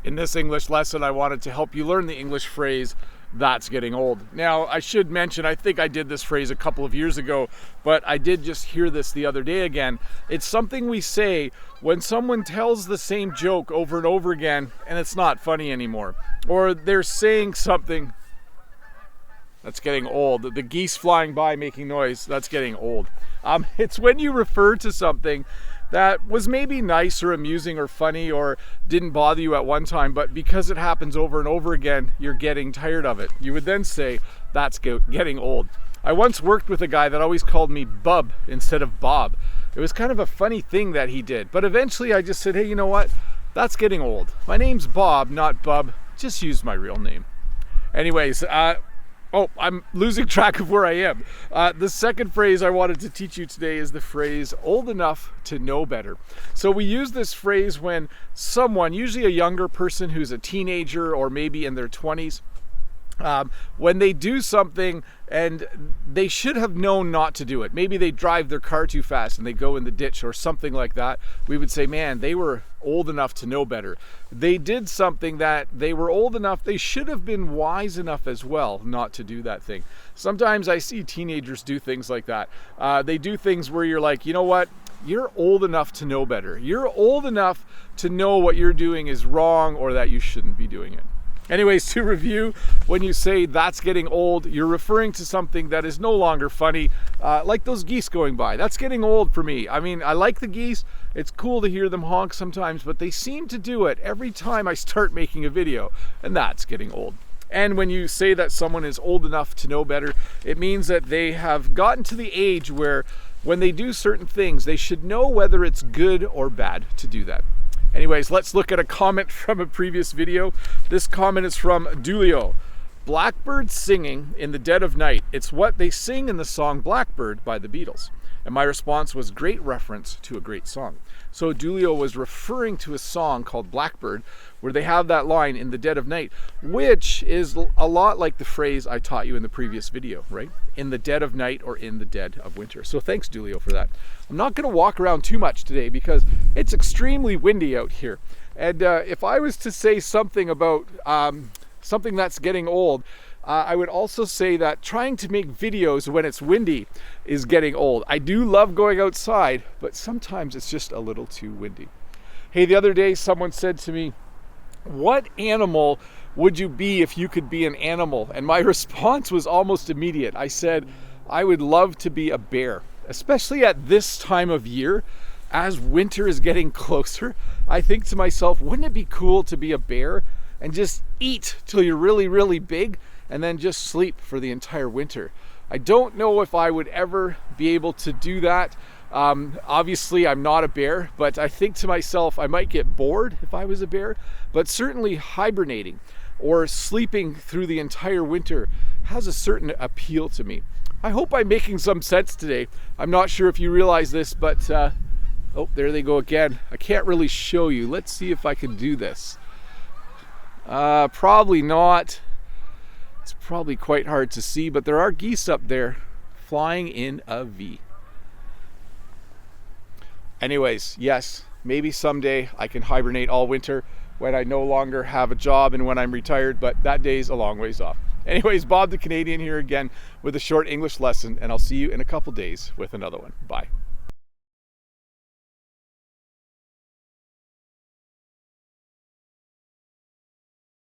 In this English lesson, I wanted to help you learn the English phrase, "that's getting old." Now, I should mention, I think I did this phrase a couple of years ago, but I did just hear this the other day again. It's something we say when someone tells the same joke over and over again, and it's not funny anymore. Or they're saying something that's getting old. The geese flying by making noise, that's getting old. It's when you refer to something that was maybe nice or amusing or funny or didn't bother you at one time, but because it happens over and over again, you're getting tired of it. You would then say, "that's getting old." I once worked with a guy that always called me Bub instead of Bob. It was kind of a funny thing that he did, but eventually I just said, "Hey, you know what? That's getting old. My name's Bob, not Bub. Just use my real name." Anyways, I'm losing track of where I am. The second phrase I wanted to teach you today is the phrase "old enough to know better." So we use this phrase when someone, usually a younger person who's a teenager or maybe in their 20s, when they do something and they should have known not to do it. Maybe they drive their car too fast and they go in the ditch or something like that. We would say, man, they were old enough to know better. They did something that they were old enough, they should have been wise enough as well not to do that thing. Sometimes I see teenagers do things like that. They do things where you're like, you know what? You're old enough to know better. You're old enough to know what you're doing is wrong or that you shouldn't be doing it. Anyways, to review, when you say "that's getting old," you're referring to something that is no longer funny, like those geese going by. That's getting old for me. I mean, I like the geese. It's cool to hear them honk sometimes, but they seem to do it every time I start making a video, and that's getting old. And when you say that someone is old enough to know better, it means that they have gotten to the age where when they do certain things, they should know whether it's good or bad to do that. Anyways, let's look at a comment from a previous video. This comment is from Dulio. "Blackbirds singing in the dead of night. It's what they sing in the song Blackbird by the Beatles." And my response was, great reference to a great song. So Dulio was referring to a song called Blackbird, where they have that line, "in the dead of night," which is a lot like the phrase I taught you in the previous video, right? In the dead of night or in the dead of winter. So thanks, Dulio, for that. I'm not going to walk around too much today because it's extremely windy out here. And if I was to say something about something that's getting old, I would also say that trying to make videos when it's windy is getting old. I do love going outside, but sometimes it's just a little too windy. Hey, the other day someone said to me, "What animal would you be if you could be an animal?" And my response was almost immediate. I said, I would love to be a bear, especially at this time of year. As winter is getting closer, I think to myself, wouldn't it be cool to be a bear and just eat till you're really, really big and then just sleep for the entire winter? I don't know if I would ever be able to do that. Obviously, I'm not a bear, but I think to myself, I might get bored if I was a bear, but certainly hibernating or sleeping through the entire winter has a certain appeal to me. I hope I'm making some sense today. I'm not sure if you realize this, but oh, there they go again. I can't really show you. Let's see if I can do this. Probably not. It's probably quite hard to see, but there are geese up there flying in a V. Anyways, yes, maybe someday I can hibernate all winter when I no longer have a job and when I'm retired, but that day's a long ways off. Anyways, Bob the Canadian here again with a short English lesson, and I'll see you in a couple days with another one. Bye.